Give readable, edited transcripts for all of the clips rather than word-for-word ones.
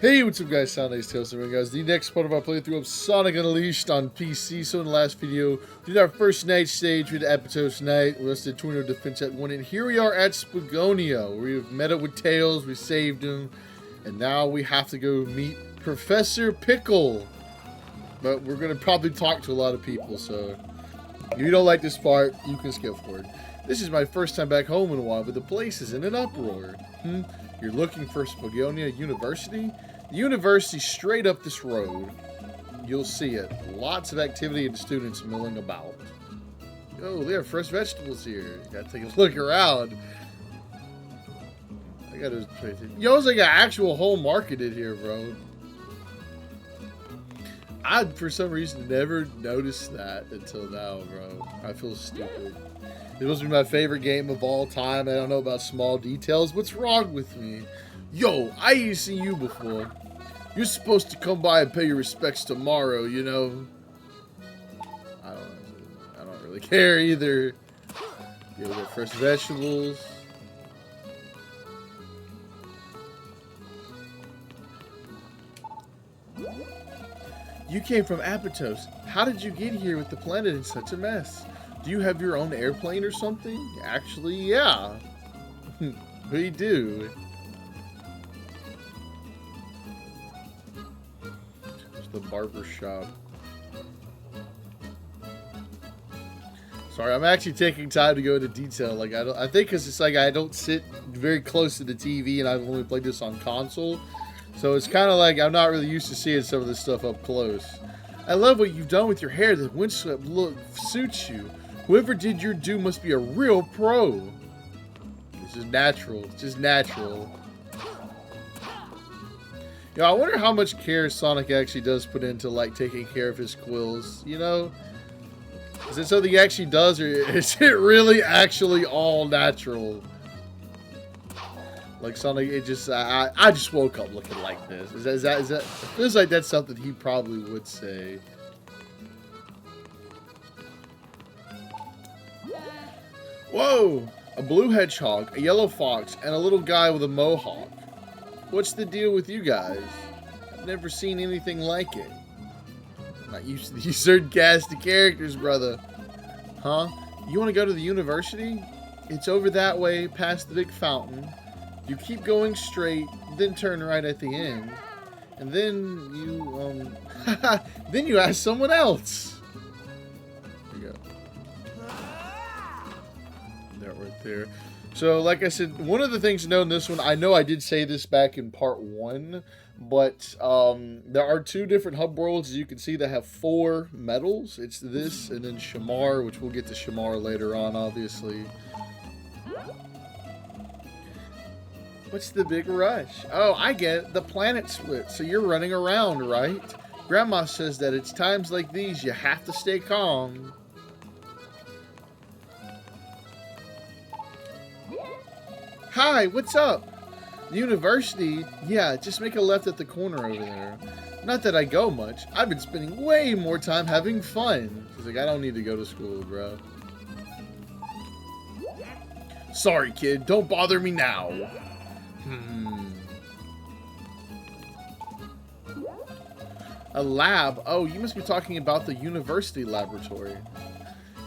Hey, what's up guys, Sound Nice Tales, guys. The next part of our playthrough of Sonic Unleashed on PC. So in the last video, we did our first night stage, we did Aptos Night, we did Tornado Defense at 1, and here we are at Spagonia. We've met up with Tails, we saved him, and now we have to go meet Professor Pickle. But we're going to probably talk to a lot of people, so if you don't like this part, you can skip forward. This is my first time back home in a while, but the place is in an uproar. You're looking for Spagonia University? The university's straight up this road. You'll see it. Lots of activity and students milling about. Oh, they have fresh vegetables here. Gotta take a look around. I gotta... Yo, it's like an actual whole market in here, bro. I, for some reason, never noticed that until now, bro. I feel stupid. It must be my favorite game of all time. I don't know about small details. What's wrong with me? Yo, I ain't seen you before. You're supposed to come by and pay your respects tomorrow, you know? I don't really care either. Yeah, we got fresh vegetables. You came from Aptos. How did you get here with the planet in such a mess? Do you have your own airplane or something? Actually, yeah. We do. It's the barber shop. Sorry, I'm actually taking time to go into detail. Like I think because it's like I don't sit very close to the TV, and I've only played this on console, so it's kind of like I'm not really used to seeing some of this stuff up close. I love what you've done with your hair. The windswept look suits you. Whoever did your do must be a real pro. It's just natural. It's just natural. You know, I wonder how much care Sonic actually does put into, like, taking care of his quills, you know? Is it something he actually does, or is it really actually all natural? Like, Sonic, it just, I just woke up looking like this. Is that, it feels like that's something he probably would say. Whoa! A blue hedgehog, a yellow fox, and a little guy with a mohawk. What's the deal with you guys? I've never seen anything like it. I'm not used to these sarcastic characters, brother. Huh? You want to go to the university? It's over that way, past the big fountain. You keep going straight, then turn right at the end. And then you, then you ask someone else. There you go. Right there. So, like I said, one of the things to know in this one, I know I did say this back in part 1, but there are 2 different hub worlds, as you can see, that have 4 medals. It's this, and then Shamar, which we'll get to Shamar later on, obviously. What's the big rush? Oh, I get it. The planet split, so you're running around, right? Grandma says that it's times like these you have to stay calm. Hi, what's up? The university? Yeah, just make a left at the corner over there. Not that I go much. I've been spending way more time having fun. She's like, I don't need to go to school, bro. Sorry, kid. Don't bother me now. A lab? Oh, you must be talking about the university laboratory.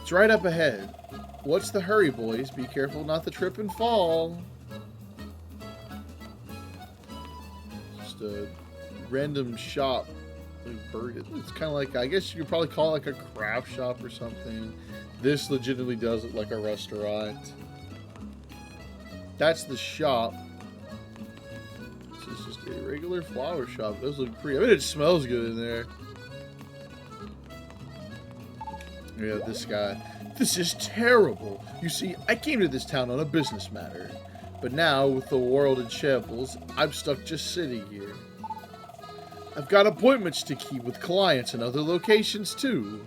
It's right up ahead. What's the hurry, boys? Be careful not to trip and fall. Just a random shop. It's kind of like, I guess you could probably call it like a craft shop or something. This legitimately does look like a restaurant. That's the shop. This is just a regular flower shop. Those look pretty. I mean, it smells good in there. We have this guy. This is terrible. You see, I came to this town on a business matter. But now, with the world in shambles, I'm stuck just sitting here. I've got appointments to keep with clients in other locations, too.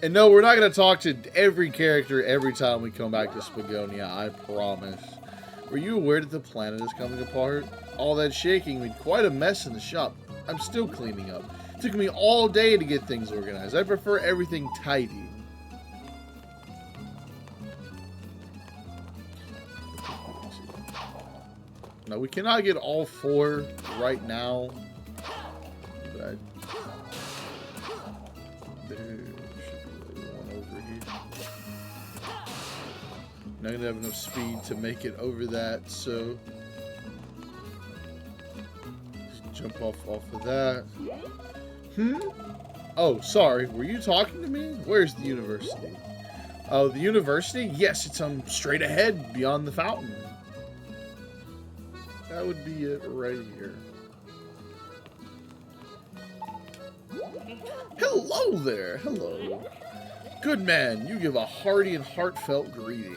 And no, we're not going to talk to every character every time we come back to Spagonia, I promise. Were you aware that the planet is coming apart? All that shaking made quite a mess in the shop. I'm still cleaning up. It took me all day to get things organized. I prefer everything tidy. Now, we cannot get all 4 right now. But there should be one over here. Not going to have enough speed to make it over that, so... just jump off of that. Oh, sorry. Were you talking to me? Where's the university? Oh, the university? Yes, it's straight ahead beyond the fountain. That would be it right here. Hello there. Hello. Good man. You give a hearty and heartfelt greeting.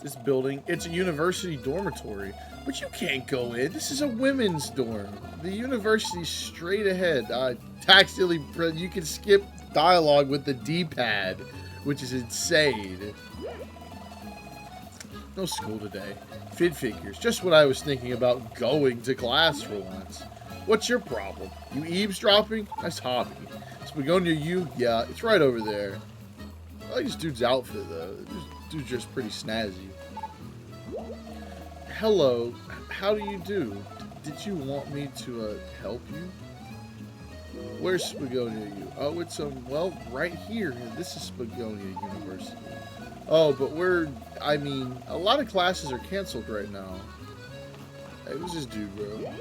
This building, it's a university dormitory, but you can't go in. This is a women's dorm. The university's straight ahead. Tactilly, you can skip dialogue with the D-pad, which is insane. No school today. Fid figures. Just what I was thinking about going to class for once. What's your problem? You eavesdropping? Nice hobby. Spagonia, you? Yeah, it's right over there. I like this dude's outfit, though. This dude's just pretty snazzy. Hello. How do you do? Did you want me to help you? Where's Spagonia, you? Oh, it's well, right here. This is Spagonia University. Oh, but a lot of classes are canceled right now. Hey, who's this dude, bro?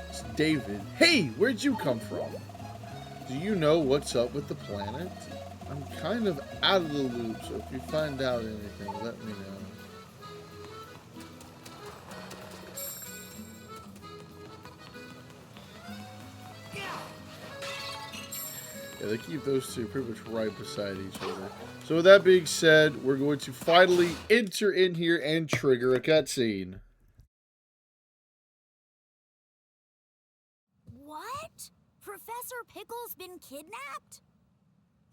It's David. Hey, where'd you come from? Do you know what's up with the planet? I'm kind of out of the loop, so if you find out anything, let me know. Yeah, they keep those two pretty much right beside each other. So with that being said, we're going to finally enter in here and trigger a cutscene. What? Professor Pickle's been kidnapped?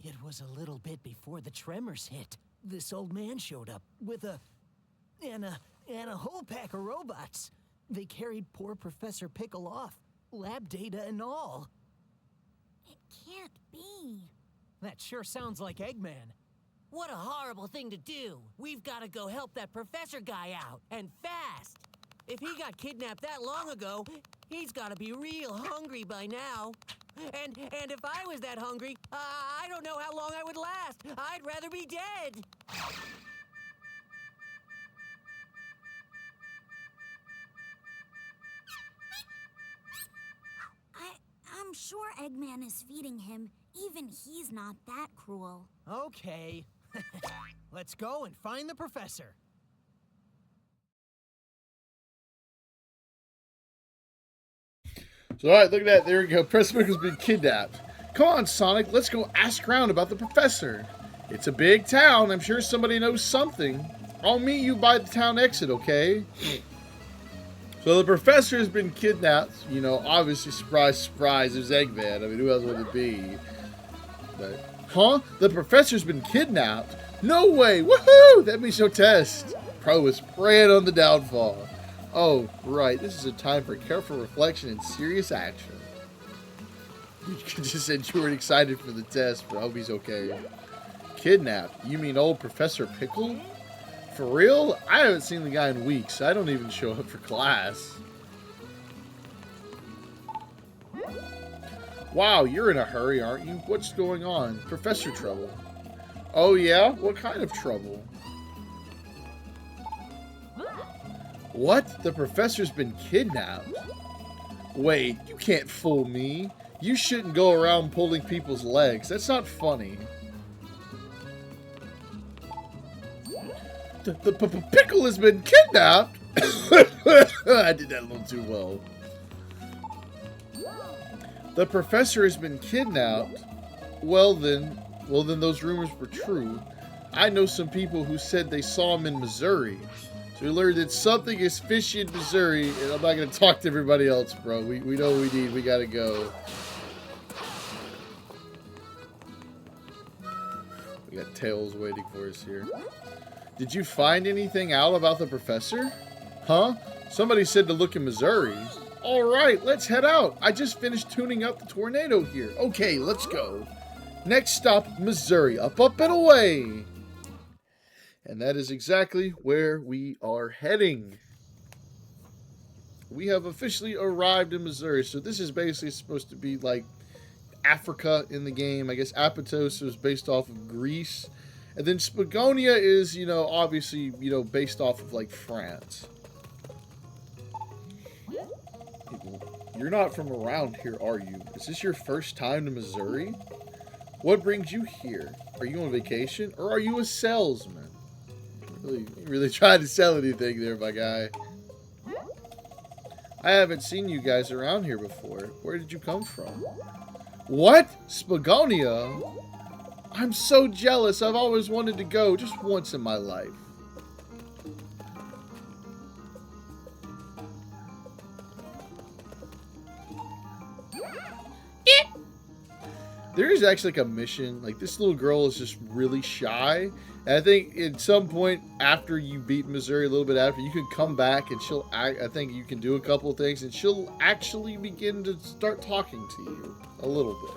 It was a little bit before the tremors hit. This old man showed up with a whole pack of robots. They carried poor Professor Pickle off, lab data and all. It can't be. That sure sounds like Eggman. What a horrible thing to do. We've got to go help that professor guy out, and fast. If he got kidnapped that long ago, he's got to be real hungry by now. And if I was that hungry, I don't know how long I would last. I'd rather be dead. I'm sure Eggman is feeding him. Even he's not that cruel. Okay. Let's go and find the professor. So, alright, look at that. There we go. Professor Pickle's been kidnapped. Come on, Sonic. Let's go ask around about the professor. It's a big town. I'm sure somebody knows something. I'll meet you by the town exit, okay? So the professor has been kidnapped. You know, obviously, surprise, surprise, it was Eggman. I mean, who else would it be? But, huh? The professor's been kidnapped? No way! Woohoo! That means no test. Pro is preying on the downfall. Oh, right. This is a time for careful reflection and serious action. You just said you weren't excited for the test, but I hope he's okay. Kidnapped? You mean old Professor Pickle? For real? I haven't seen the guy in weeks. I don't even show up for class. Wow, you're in a hurry, aren't you? What's going on? Professor trouble. Oh yeah? What kind of trouble? What? The professor's been kidnapped? Wait, you can't fool me. You shouldn't go around pulling people's legs. That's not funny. The Pickle has been kidnapped? I did that a little too well. The professor has been kidnapped? Well then those rumors were true. I know some people who said they saw him in Mazuri. So we learned that something is fishy in Mazuri, and I'm not going to talk to everybody else, bro. We know what we need. We got to go. We got Tails waiting for us here. Did you find anything out about the professor? Huh? Somebody said to look in Mazuri. All right, let's head out. I just finished tuning up the tornado here. Okay, let's go. Next stop, Mazuri. Up, up, and away. And that is exactly where we are heading. We have officially arrived in Mazuri. So this is basically supposed to be like Africa in the game. I guess Apatos was based off of Greece. And then Spagonia is, obviously, based off of like France. You're not from around here, are you? Is this your first time to Mazuri? What brings you here? Are you on vacation or are you a salesman? Really trying to sell anything there, my guy. I haven't seen you guys around here before. Where did you come from? What? Spagonia? I'm so jealous. I've always wanted to go just once in my life. There is actually like a mission. Like this little girl is just really shy. And I think at some point after you beat Mazuri, a little bit after, you can come back and she'll I think you can do a couple of things and she'll actually begin to start talking to you a little bit.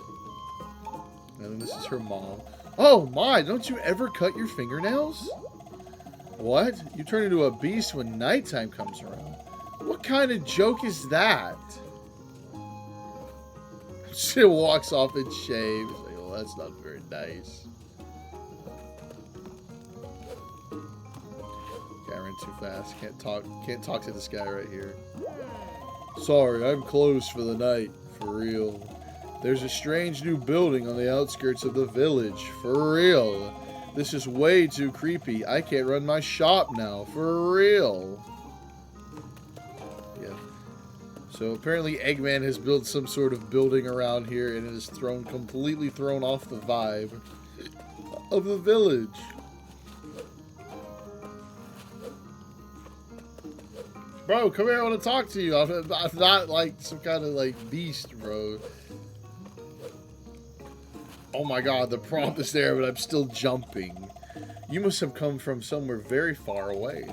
And then this is her mom. Oh my, don't you ever cut your fingernails? What? You turn into a beast when nighttime comes around. What kind of joke is that? She walks off in shame. It's like, oh, that's not very nice. Okay, I ran too fast. Can't talk to this guy right here. Sorry, I'm closed for the night. For real. There's a strange new building on the outskirts of the village. For real. This is way too creepy. I can't run my shop now. For real. Yeah. So apparently Eggman has built some sort of building around here and it has completely thrown off the vibe of the village. Bro, come here, I want to talk to you. I'm not like some kind of like beast, bro. Oh my god, the prompt is there, but I'm still jumping. You must have come from somewhere very far away.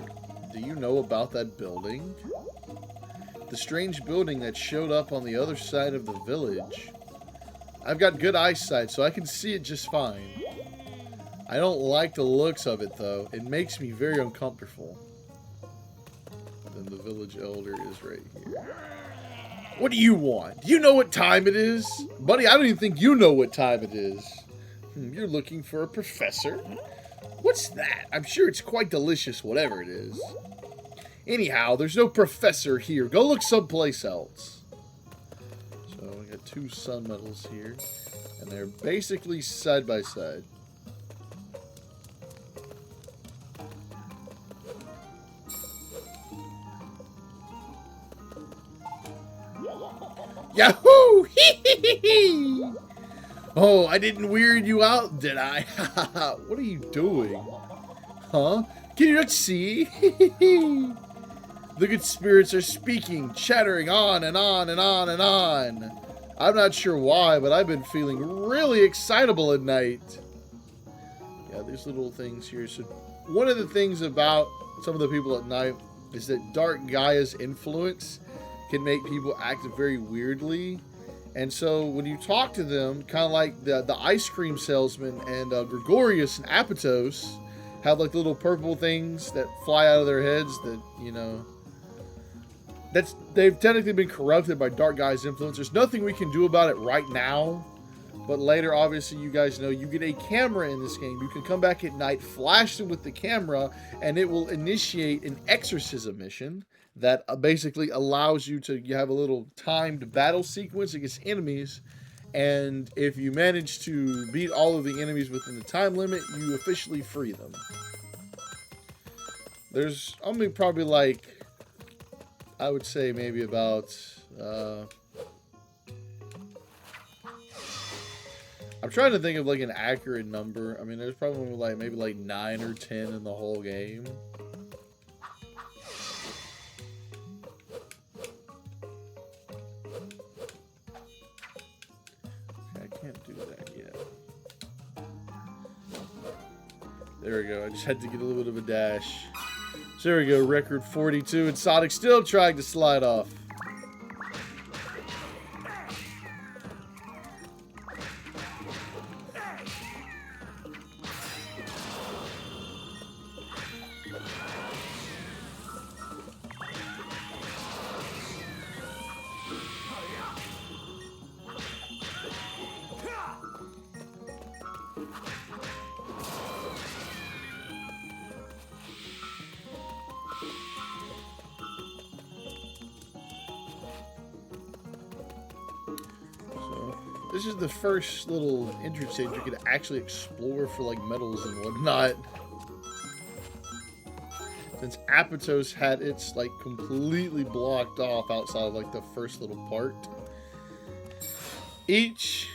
Do you know about that building? The strange building that showed up on the other side of the village. I've got good eyesight, so I can see it just fine. I don't like the looks of it, though. It makes me very uncomfortable. And then the village elder is right here. What do you want? Do you know what time it is? Buddy, I don't even think you know what time it is. You're looking for a professor? What's that? I'm sure it's quite delicious, whatever it is. Anyhow, there's no professor here. Go look someplace else. So we got 2 sun medals here. And they're basically side by side. Yahoo! Hee hee hee! Oh, I didn't weird you out, did I? What are you doing? Huh? Can you not see? The good spirits are speaking, chattering on and on and on and on. I'm not sure why, but I've been feeling really excitable at night. Yeah, these little things here. So one of the things about some of the people at night is that Dark Gaia's influence can make people act very weirdly. And so when you talk to them, kind of like the ice cream salesman and Gregorius and Apatos have like little purple things that fly out of their heads that, they've technically been corrupted by Dark Gaia's influence. There's nothing we can do about it right now. But later, obviously, you guys know you get a camera in this game. You can come back at night, flash them with the camera, and it will initiate an exorcism mission that basically allows you to have a little timed battle sequence against enemies. And if you manage to beat all of the enemies within the time limit, you officially free them. There's only probably like, I would say maybe about... I'm trying to think of like an accurate number. I mean, there's probably like maybe like 9 or 10 in the whole game. Okay, I can't do that yet. There we go. I just had to get a little bit of a dash. So there we go. Record 42, and Sonic still trying to slide off. This is the first little entrance stage you could actually explore for like medals and whatnot. Since Apatos had its like completely blocked off outside of like the first little part. Each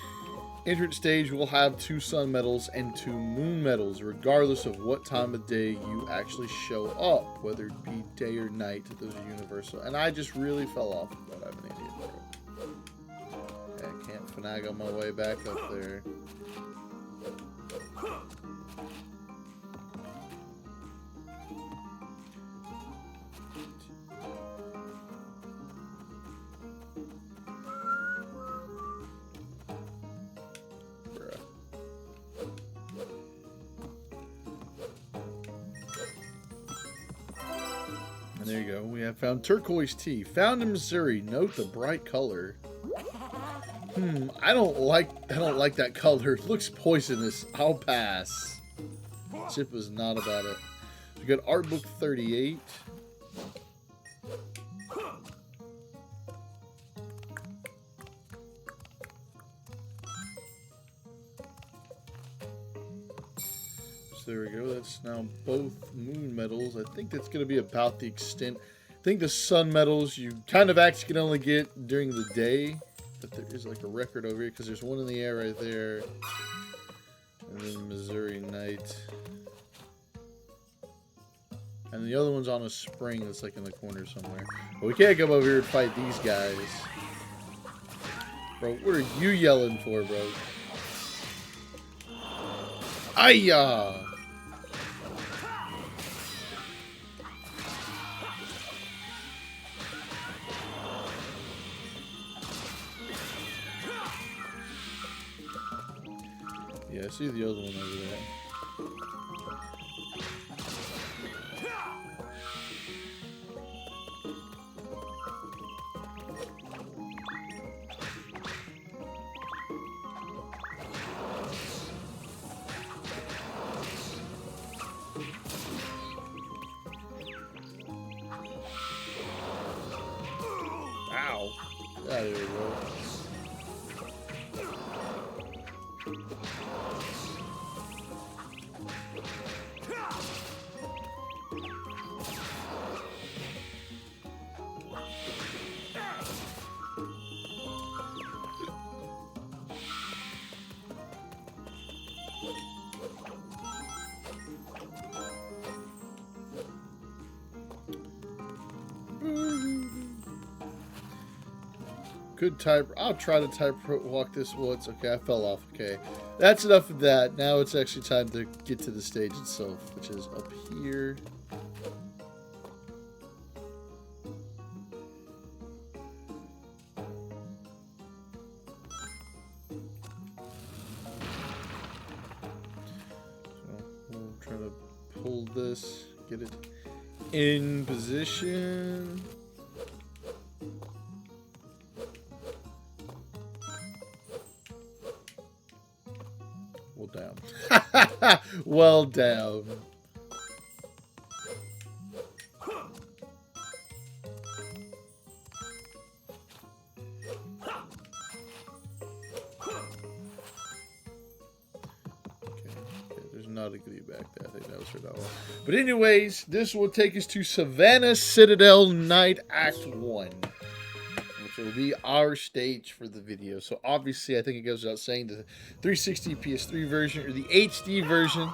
entrance stage will have 2 sun medals and 2 moon medals, regardless of what time of day you actually show up, whether it be day or night. Those are universal. And I just really fell off of that. I'm an idiot, bro. I can't finagle my way back up there. And there you go. We have found turquoise tea. Found in Mazuri. Note the bright color. I don't like that color. It looks poisonous. I'll pass. Chip was not about it. We got art book 38. So there we go. That's now both moon medals. I think that's going to be about the extent. I think the sun medals you kind of actually can only get during the day. But there is like a record over here because there's one in the air right there. And then Mazuri night. And the other one's on a spring that's like in the corner somewhere. But we can't come over here and fight these guys. Bro, what are you yelling for, bro? Ayah! Yeah, I see the other one over there. Ow. There we go. Good type. I'll try to type walk this once. Okay, I fell off. Okay, that's enough of that. Now it's actually time to get to the stage itself, which is up here. So we'll try to pull this, get it in position. Well, down. Well, down. There's not a goodie back there. I think that was for that one. But anyways, this will take us to Savannah Citadel Night Act 1. Which will be our stage for the video. So obviously, I think it goes without saying, the 360 PS3 version or the HD version.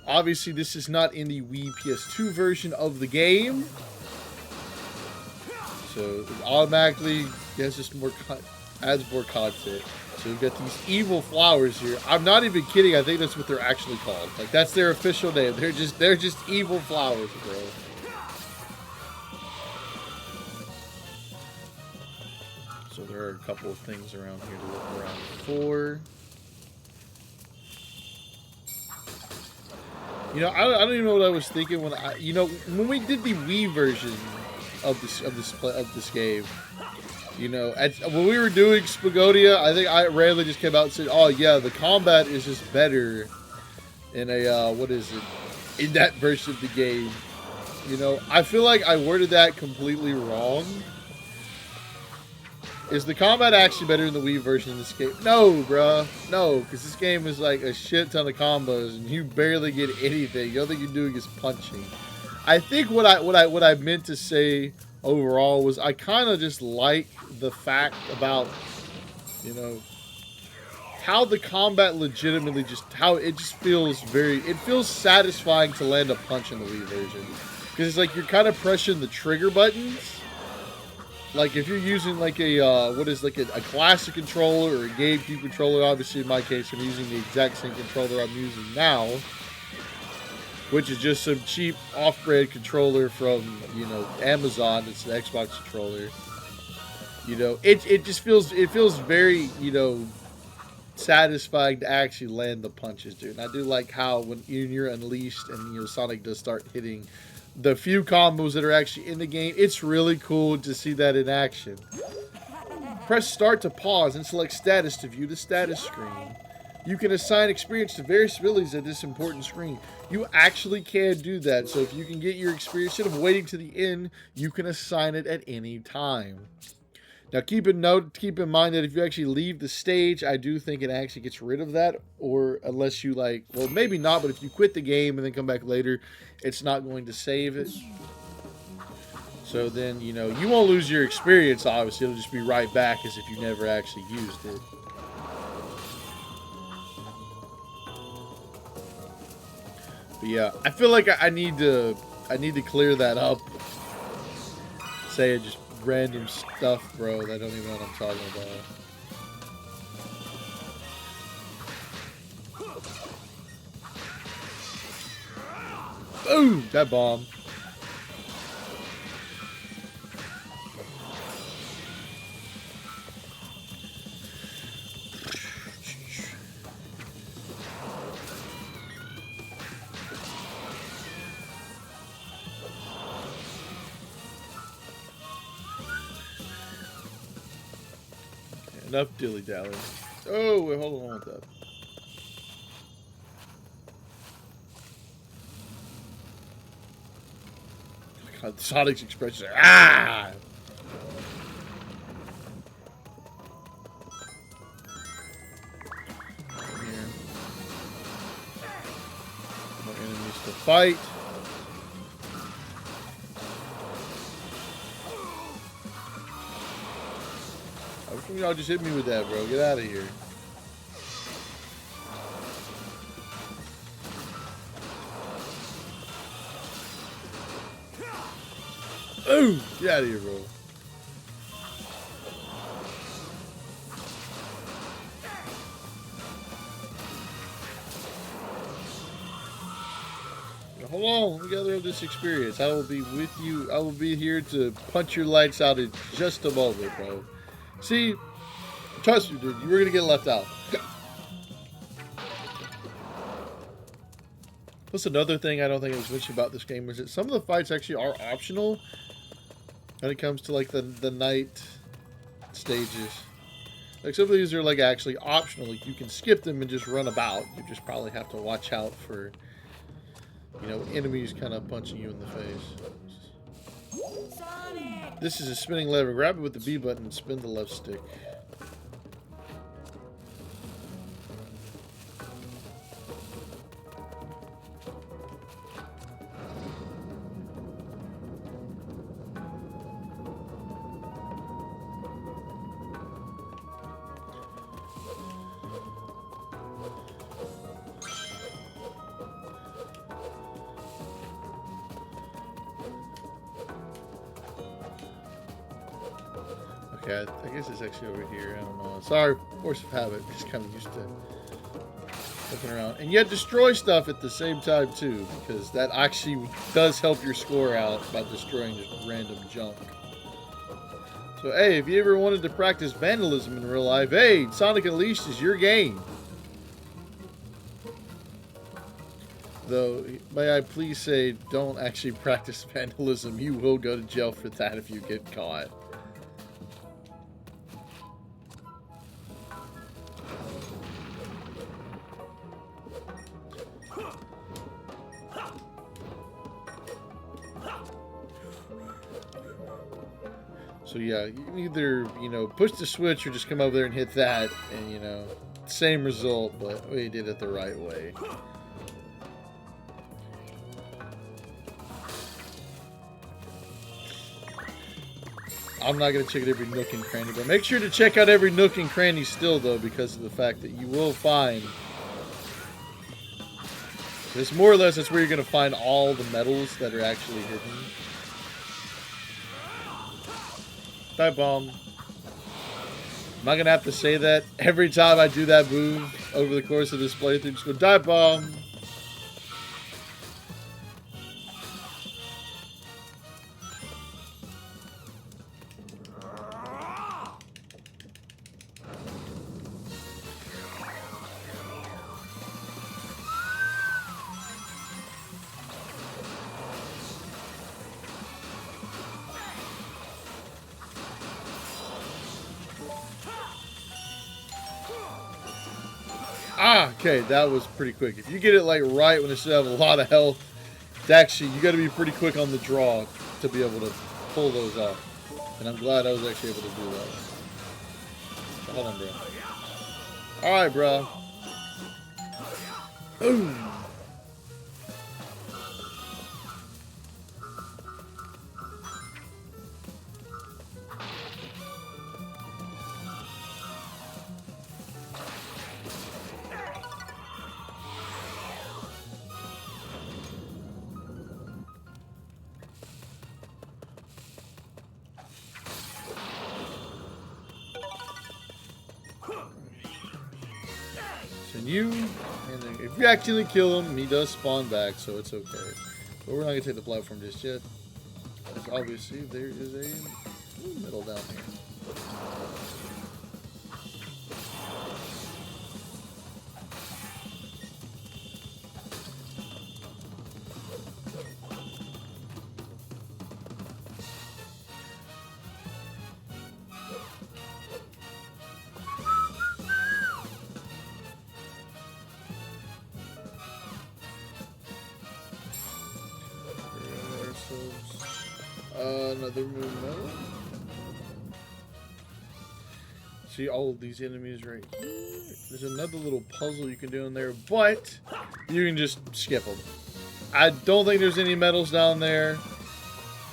Obviously, this is not in the Wii PS2 version of the game. So it automatically gets just adds more content. So we've got these evil flowers here. I'm not even kidding. I think that's what they're actually called. Like, that's their official name. They're just evil flowers, bro. So there are a couple of things around here to look around for. You know, I don't even know what I was thinking when when we did the Wii version of this game. You know, when we were doing Spagonia, I think I randomly just came out and said, "Oh yeah, the combat is just better in a in that version of the game." You know, I feel like I worded that completely wrong. Is the combat actually better in the Wii version of this game? No, bruh. No, because this game is like a shit ton of combos, and you barely get anything. The only thing you're doing is punching. I think what I meant to say overall was I kind of just like the fact about, you know, how the combat legitimately how it just feels it feels satisfying to land a punch in the Wii version. Because it's like you're kind of pressing the trigger buttons. Like if you're using like a classic controller or a GameCube controller, obviously in my case I'm using the exact same controller I'm using now, which is just some cheap off-brand controller from, you know, Amazon. It's an Xbox controller. You know, it feels very, you know, satisfying to actually land the punches, dude. And I do like how when you're unleashed and, you know, Sonic does start hitting the few combos that are actually in the game, it's really cool to see that in action. Press start to pause and select status to view the status screen. You can assign experience to various abilities at this important screen. You actually can do that. So if you can get your experience, instead of waiting to the end, you can assign it at any time. Now keep in mind that if you actually leave the stage, I do think it actually gets rid of that, or unless you like, well, maybe not, but if you quit the game and then come back later, it's not going to save it. So then, you know, you won't lose your experience, obviously. It'll just be right back as if you never actually used it. But yeah, I feel like I need to clear that up. Say it just random stuff, bro, that I don't even know what I'm talking about. Boom! That bomb. Enough dilly-dally. Oh, wait, hold on with that. God, Sonic's expression. Ah! Here. More enemies to fight. Y'all just hit me with that, bro. Get out of here. Ooh! Get out of here, bro. Now, hold on. Let me gather up this experience. I will be with you. I will be here to punch your lights out in just a moment, bro. See, trust me, dude, you were going to get left out. Plus, another thing I don't think I was mentioned about this game is that some of the fights actually are optional when it comes to, like, the night stages. Like, some of these are, like, actually optional. Like, you can skip them and just run about. You just probably have to watch out for, you know, enemies kind of punching you in the face. Sonic! This is a spinning lever. Grab it with the B button and spin the left stick. Okay, I guess it's actually over here. I don't know. Sorry, force of habit. Just kind of used to looking around. And yet destroy stuff at the same time, too, because that actually does help your score out by destroying just random junk. So, hey, if you ever wanted to practice vandalism in real life, hey, Sonic Unleashed is your game. Though, may I please say, don't actually practice vandalism. You will go to jail for that if you get caught. So yeah, you can either, you know, push the switch or just come over there and hit that, and, you know, same result, but we did it the right way. I'm not going to check out every nook and cranny, but make sure to check out every nook and cranny still, though, because of the fact that you will find... It's more or less, that's where you're going to find all the medals that are actually hidden. Dive bomb. Am I going to have to say that every time I do that move over the course of this playthrough? Just go, dive bomb. Ah, okay, that was pretty quick. If you get it like right when it should have a lot of health, it's actually, you got to be pretty quick on the draw to be able to pull those off. And I'm glad I was actually able to do that. Hold on, bro. All right, bro. Boom. And you, and then if you actually kill him, he does spawn back, so it's okay. But we're not gonna take the platform just yet. Because obviously there is a middle down here. Another moon medal. See all of these enemies right here. There's another little puzzle you can do in there, but you can just skip them. I don't think there's any medals down there.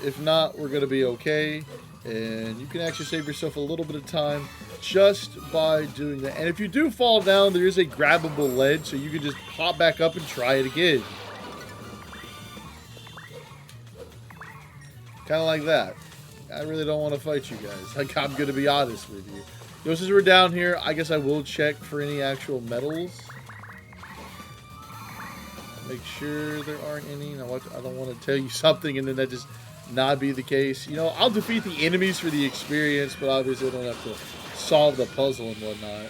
If not, we're going to be okay. And you can actually save yourself a little bit of time just by doing that. And if you do fall down, there is a grabbable ledge, so you can just pop back up and try it again. Kind of like that. I really don't want to fight you guys. Like, I'm going to be honest with you. Just as we're down here, I guess I will check for any actual medals. Make sure there aren't any. Now, I don't want to tell you something and then that just not be the case. You know, I'll defeat the enemies for the experience, but obviously I don't have to solve the puzzle and whatnot.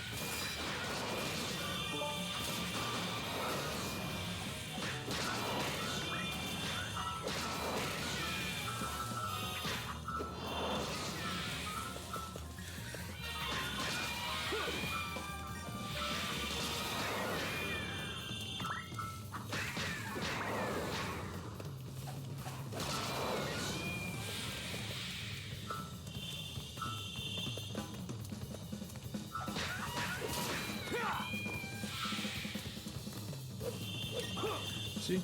See?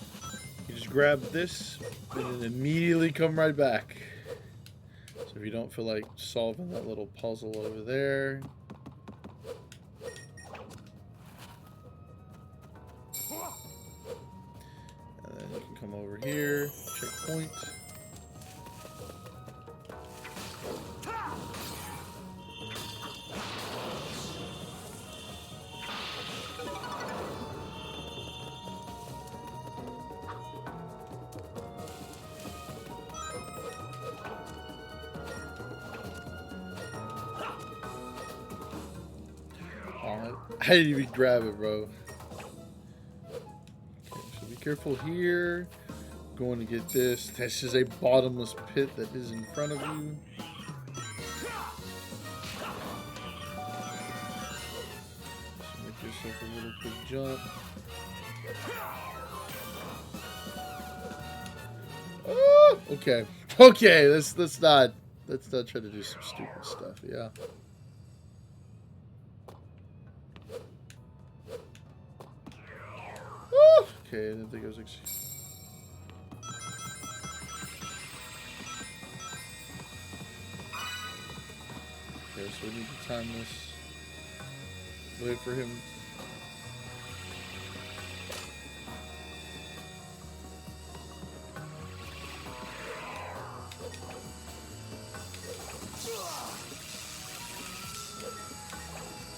You just grab this and then immediately come right back. So if you don't feel like solving that little puzzle over there. And then you can come over here, checkpoint. I didn't even grab it, bro. Okay, so we careful here. Going to get this. This is a bottomless pit that is in front of you. So make yourself a little quick jump. Oh, okay. Okay, let's not try to do some stupid stuff, yeah. Okay, I didn't think I was okay, so we need to time this. Wait for him.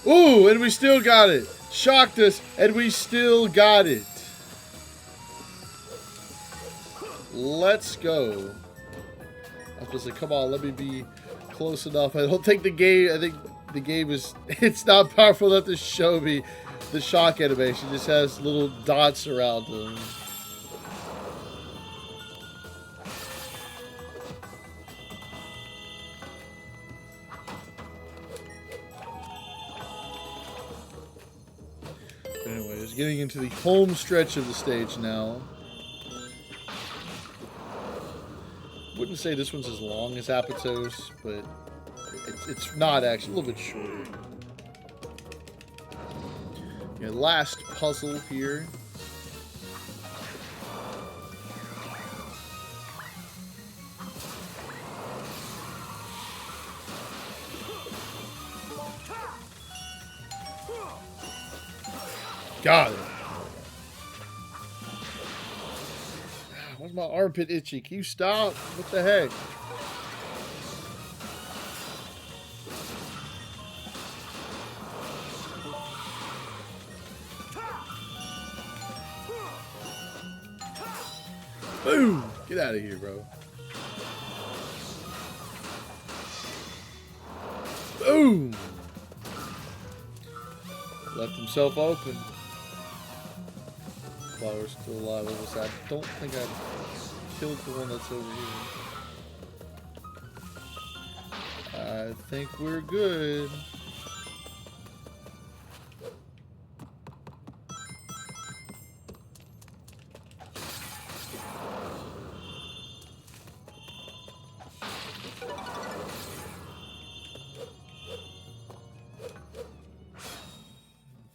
Ooh, and we still got it. Shocked us, and we still got it. Let's go. I was supposed to say, come on, let me be close enough. I don't think the game, I think the game is, it's not powerful enough to show me the shock animation. It just has little dots around them. Anyways, getting into the home stretch of the stage now. Wouldn't say this one's as long as Apatos, but it's not actually, a little bit shorter. Yeah, last puzzle here. Got it. Why's my armpit itchy? Can you stop? What the heck? Boom! Get out of here, bro. Boom! Left himself open. While we're still alive, I don't think I killed the one that's over here. I think we're good.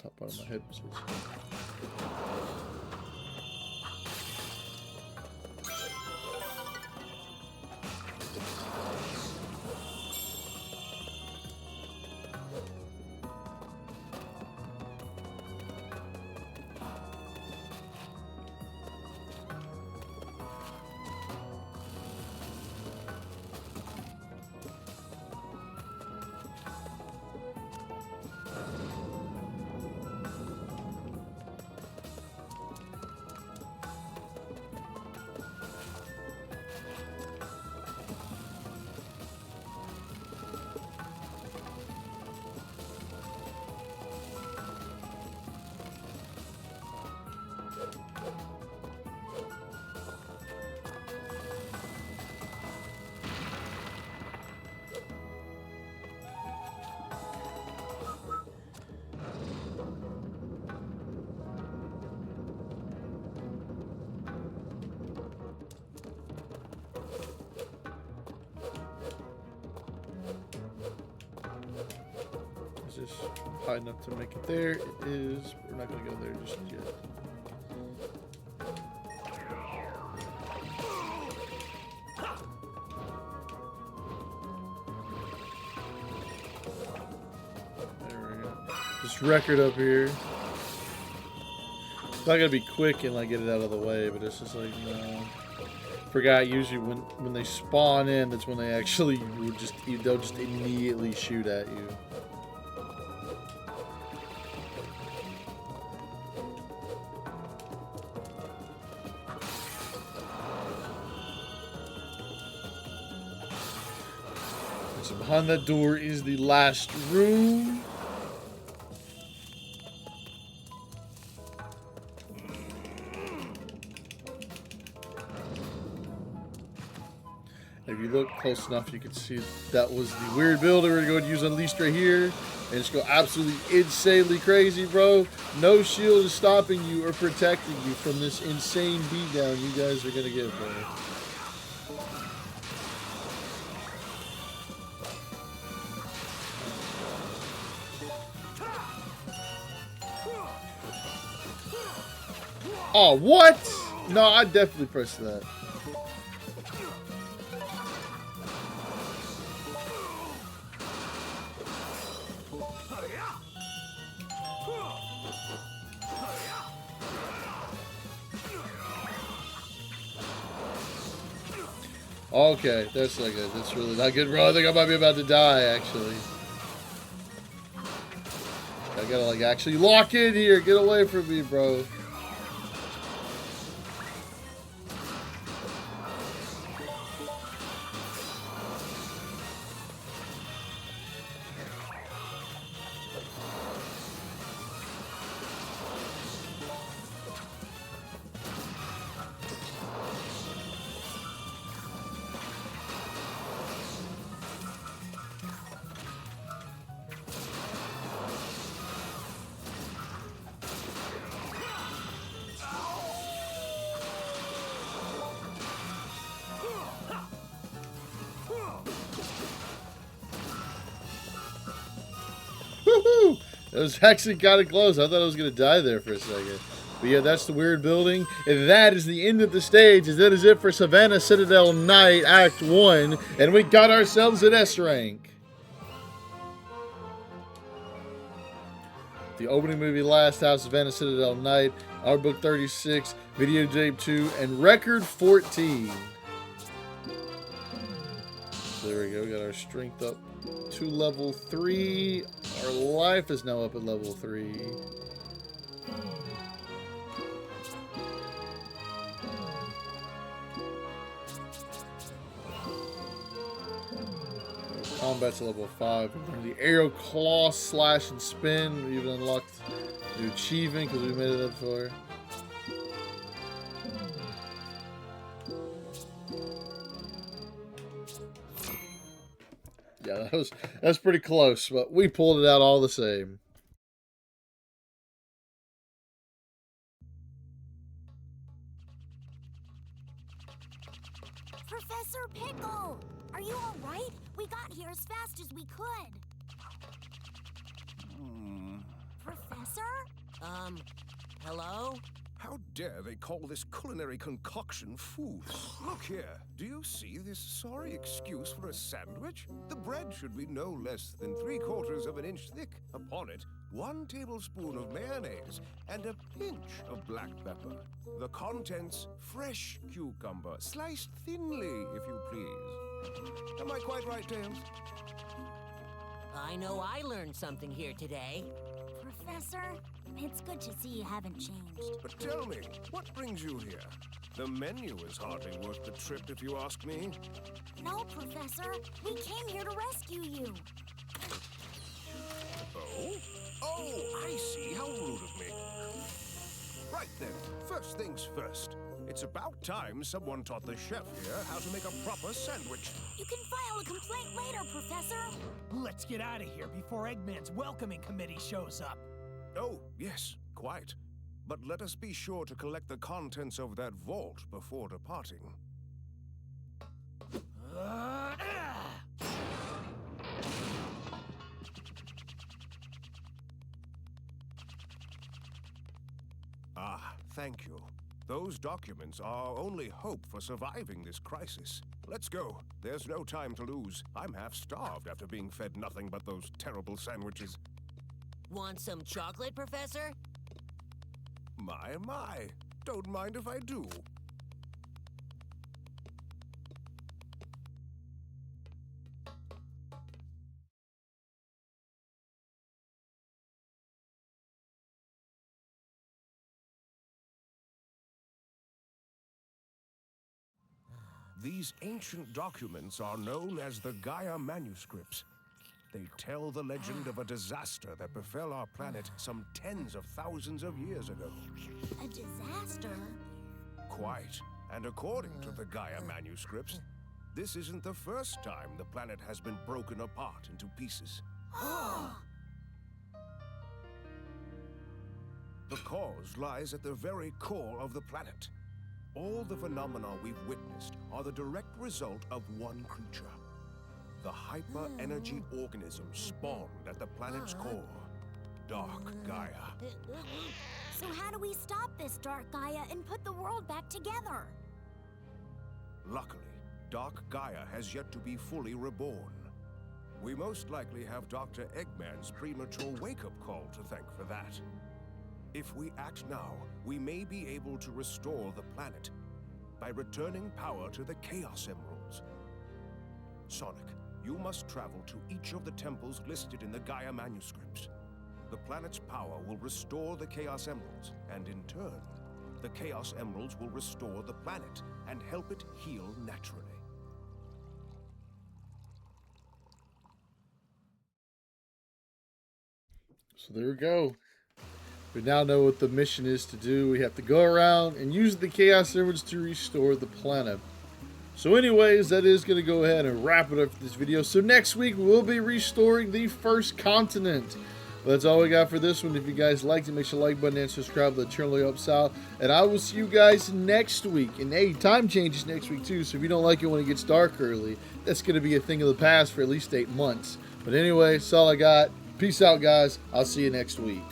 Top part of my head was just high enough to make it there. It is. We're not going to go there just yet. There we go. This record up here. It's not going to be quick and like get it out of the way, but it's just like, you know. Forgot usually when they spawn in, that's when they actually would just, they'll just immediately shoot at you. So behind that door is the last room. If you look close enough, you can see that was the weird build we're going to use Unleashed right here. And just go absolutely insanely crazy, bro. No shield is stopping you or protecting you from this insane beatdown you guys are going to get, bro. Oh, what? No, I definitely pressed that. Okay, that's not good. That's really not good, bro. I think I might be about to die, actually. I gotta, like, actually lock in here. Get away from me, bro. Woohoo! It was actually kind of close. I thought I was going to die there for a second. But yeah, that's the weird building. And that is the end of the stage. That is it for Savannah Citadel Knight Act 1. And we got ourselves an S rank. The opening movie Last House, Savannah Citadel Knight, Art Book 36, Videotape 2, and Record 14. So there we go. We got our strength up to level 3. Our life is now up at level 3. Combat's level 5. The arrow, claw, slash, and spin. We even unlocked the achievement because we made it up for. Yeah, that's pretty close, but we pulled it out all the same. Professor Pickle! Are you all right? We got here as fast as we could. Professor? Hello? How dare they call this culinary concoction food? Look here, do you see this sorry excuse for a sandwich? The bread should be no less than 3/4 of an inch thick. Upon it, 1 tablespoon of mayonnaise and a pinch of black pepper. The contents, fresh cucumber, sliced thinly, if you please. Am I quite right, Tails? I know I learned something here today. Professor, it's good to see you haven't changed. But tell me, what brings you here? The menu is hardly worth the trip, if you ask me. No, Professor. We came here to rescue you. Oh? Oh, I see. How rude of me. Right then, first things first. It's about time someone taught the chef here how to make a proper sandwich. You can file a complaint later, Professor. Let's get out of here before Eggman's welcoming committee shows up. Oh, yes, quite. But let us be sure to collect the contents of that vault before departing. Ah, thank you. Those documents are our only hope for surviving this crisis. Let's go. There's no time to lose. I'm half starved after being fed nothing but those terrible sandwiches. Want some chocolate, Professor? My. Don't mind if I do. These ancient documents are known as the Gaia manuscripts. They tell the legend of a disaster that befell our planet some tens of thousands of years ago. A disaster? Quite. And according to the Gaia manuscripts, This isn't the first time the planet has been broken apart into pieces. The cause lies at the very core of the planet. All the phenomena we've witnessed are the direct result of one creature. The hyper-energy organism spawned at the planet's core, Dark Gaia. So how do we stop this Dark Gaia and put the world back together? Luckily, Dark Gaia has yet to be fully reborn. We most likely have Dr. Eggman's premature wake-up call to thank for that. If we act now, we may be able to restore the planet by returning power to the Chaos Emeralds. Sonic, you must travel to each of the temples listed in the Gaia manuscripts. The planet's power will restore the Chaos Emeralds, and in turn, the Chaos Emeralds will restore the planet and help it heal naturally. So there we go. We now know what the mission is to do. We have to go around and use the Chaos Emeralds to restore the planet. So anyways, that is going to go ahead and wrap it up for this video. So next week, we will be restoring the first continent. Well, that's all we got for this one. If you guys liked it, make sure to like button and subscribe to the channel up south. And I will see you guys next week. And hey, time changes next week too. So if you don't like it when it gets dark early, that's going to be a thing of the past for at least 8 months. But anyway, that's all I got. Peace out, guys. I'll see you next week.